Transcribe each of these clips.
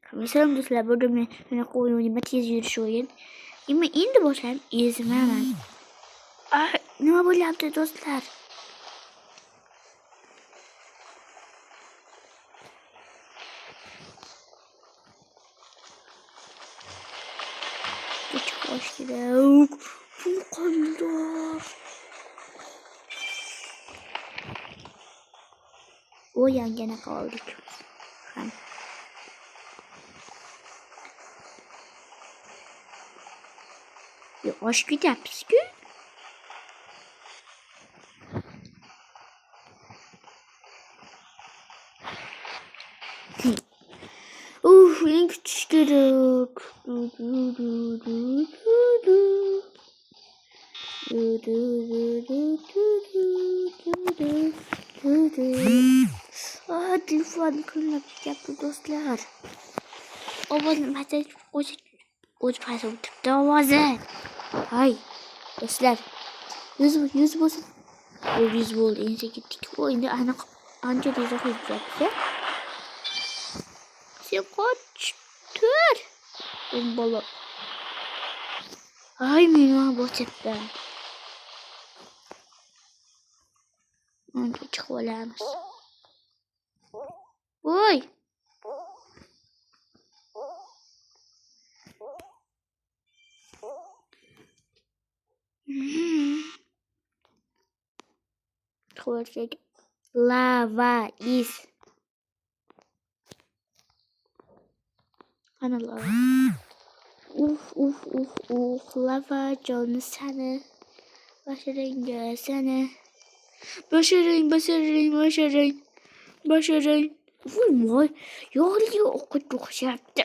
Selam dostlar, burada ben oyunuma tez yürüyüş oyun. Ama indi boşlayayım, izlemem. Ne böyle yaptı dostlar? Hiç hoş gidiyor. Bu kadar. O yan gene kaldık. Ya hoş gidiyor püskü. En küçücük. Telefon kırılıp yaptı dostlar. O benim hatta o fazla davazı. Hay dostlar. 100 basın. O 100 oldu. Ense gittik. O indi anca da izah edecek bize. Sen kaçtır. Bombalı. Ay benim bu tepeden. Anca çıkıvalarımız. Oy. Çıkıvalarımız. Lava is. Ana lava. Lava canı sana. Başarın gelsene. Başarın. Vurma. Yağlı okut yok yaptı.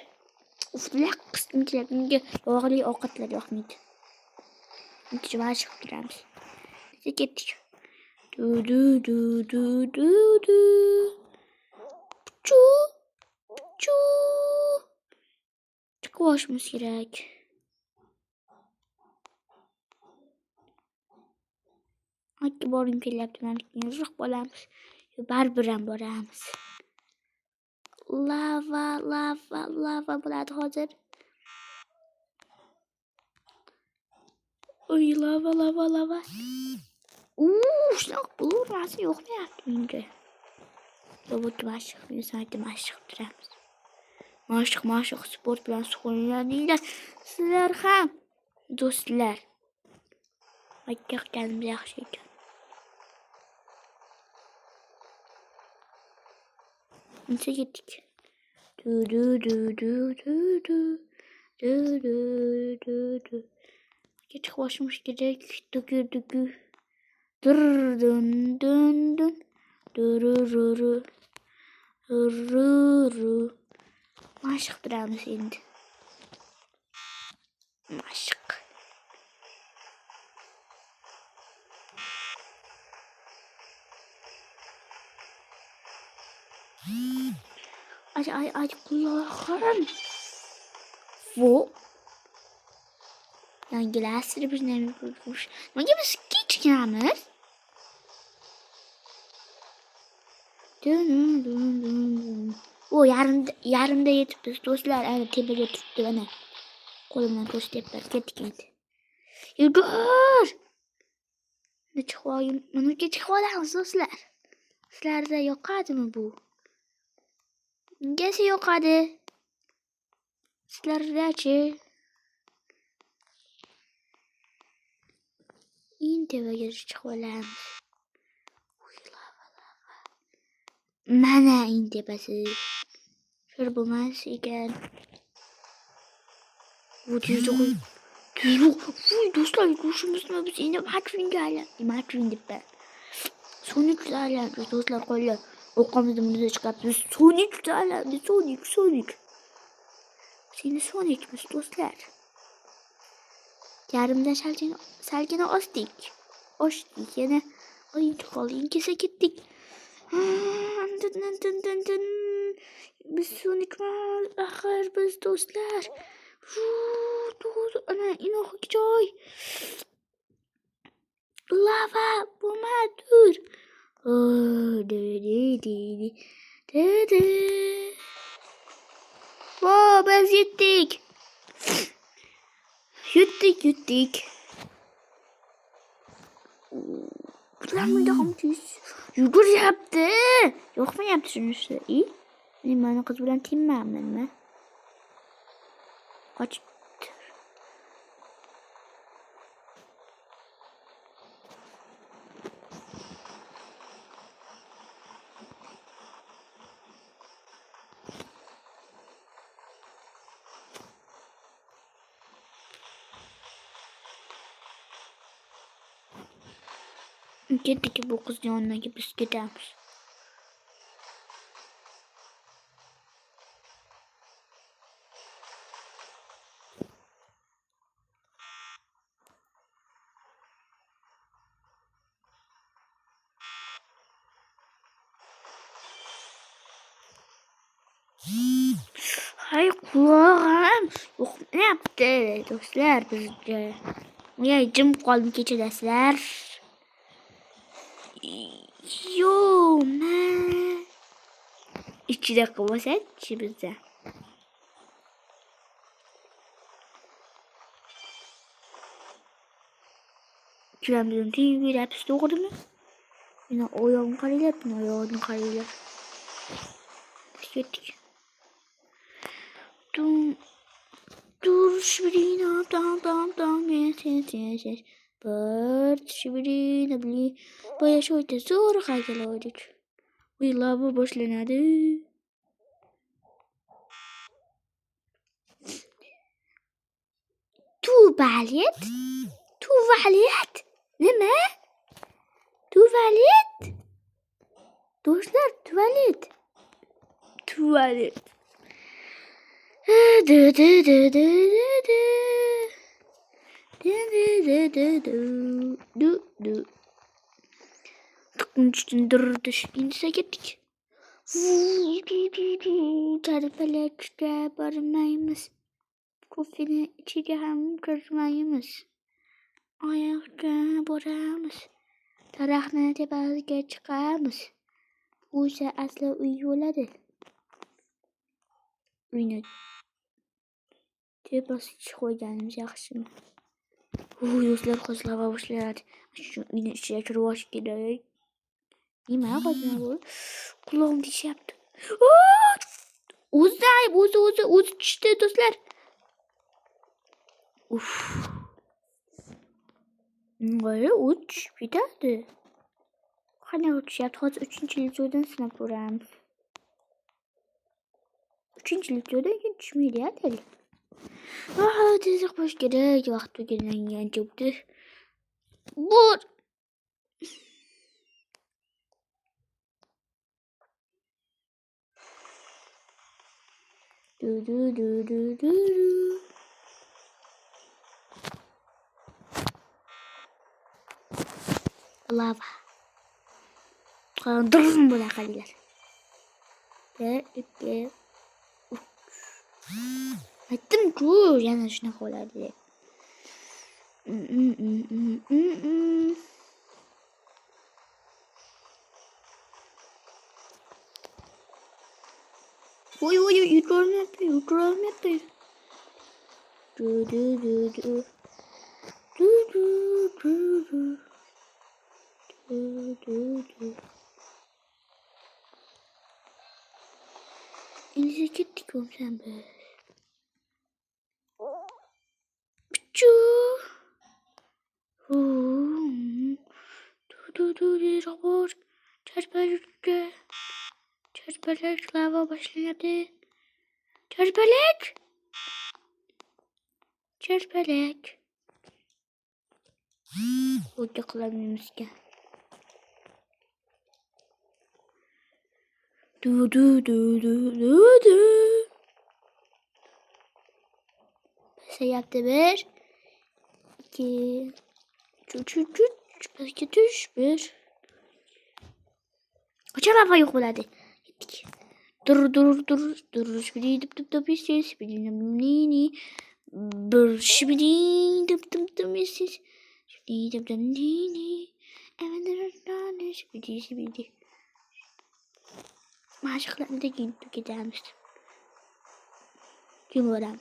Lak kıstım tilakınca yağlı okutlar yok muydu? Hiç var çıktıramız. Bize gittik. Du. Çu. Çıkıvaşmamız gerek. Hadi boring bir yaptım. Yazık bolamız. Barbaran bolamız. Lava burada hazır. Oy lava. Şlak bulur nasıl yok ne yaptım önce. Robot maşık. Müsaade maşıktıramiz. Maşık sport bilan so'ylar deydilar. Sizlar ham do'stlar. Aytganimiz yaxshi ekan. Uncha ketdik. Du. Geçik başlamış gerek. Dugü. Dun. Dururu. Maşık duramız indi. Maşık. Ay kulağım. Bu. Yani glasiri bir nemi bulmuş. Ne gibi skiç gelmez? Dun. O yarımda yetip biz dostlar aynı tepeye tuttu bana. Kolumdan tost yaptılar. Kettik. Yürür. Ne çıkayım? Bunu çıkayım dostlar. Sizlerde yok adı mı bu? Gesi yok adı. Sizlerde çi. İnteve geri çıkayım. Mana intebesi. Şöyle bulmaz iken. Bu düzlük. Uy dostlar kurşumuzun biz yine Matrin geldi. Matrin dibe. Sonic geldi dostlar koyuyor. Okamızda bunu çıkarttı. Sonic geldi. Sonic. Seni Sonic'miş dostlar. Yarımda Selgene ostik. Yine ayı tukalayın kese gittik. Dın. Biz Sonic var. Ahır biz dostlar. Ana inoh joy. Lava buma dur. Wow. yettik. Yettik. Lan mı yapmışız? Yugur yaptı. Yok mu yaptı şunu işte? İyi. Benim bana kız bilen tim mi ben? Kaç? Gittik ki bu kız yanına gibi biz gidermiş. Hay kulağım. Yok ne yaptı dostlar bizce. Ya cım kalbi geçirdesler. Yo ne? 2 dakika basit bizde. Kiramızın TV hepsi doğru mu? Yine oyun karıyla, yine oyun karıyla. Gittik. Dur şibirina dam yes. Bird şibirina bli. Baya şöyle zor kaydıladık. We love başlanadı. Tuvalet. Ne mi? Tuvalet. Dostlar tuvalet. İnse gittik. Çarpelekte barınayımız. Kofini içeri hem kırmayımız. Ayakta boramız. Tarahne bazı çıkarmız. Bu ise asla uyuyorlar. Yine basit koyacağımız yaxşımı. Dostlar qozlava başlayar. Şu yine içeri kırvaş gidiyor. Nima qozlava bu? Kulağım diş yaptı. O'z düştü dostlar. Uf. Böyle uç bir daha. Hani uç yaptı. Hadi 3. videodan sınıf buram. 3. videodan geçmeydi ya deli. Tezlik boş gerek. Vakti gelen yan çıktı. Bur. Du. Lava. Kandırın bu dakikalar. Ve Ettim dur yana şuna koyar diye. Oy yukarı yapıyor. Du. İnce gittik oğlum sen be. Pichu. Robot. Çarpelek lava başladı. Çarpelek. Burada kılabilmişken. Du. Şey yaptı bir. 2. Belki düş bir. Kaçar hava yok buladı. Gittik. Dur. Şibidi dıp istiyoruz. Şibidi bir şibidi dıp istiyoruz. Şibidi dıp nini. Evet şibidi. Maşıklarını da gidermiştim. Kim öğren?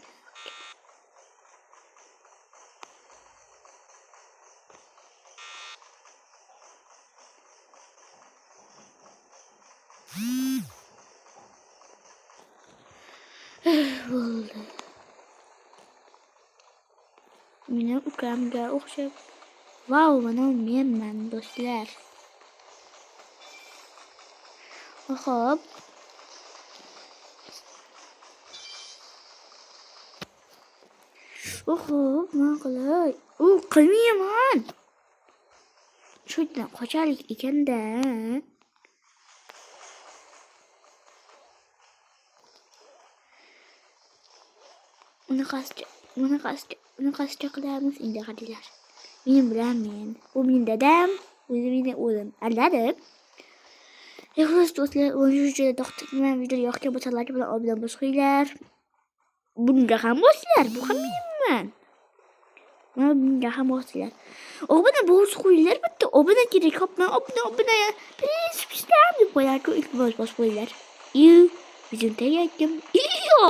Oldu. Mine ukamga o'xshab. Vau, mana menman do'stlar. Xo'p. Xo'p, nima qilay? Qilmayman. Shu yerdan qochalik ekanda. Unaqasicha qilamiz endi qadilar. Men bilaman. Bu mening dadam, o'zi mening o'g'lim. Anladin? Xo'sh do'stlar, o'sha to'xtatgan video yoqgan bo'lsa like bilan obuna bo'lsanglar. Bunga ham bosinglar, bu ham menman. Mana bunga ham bosinglar. Obuna bo'lsa qo'yinglar, bitta obuna kerak. Hopman, obuna. Please, deb qo'yarku ilk bosib qo'yinglar. Video tayyorladim.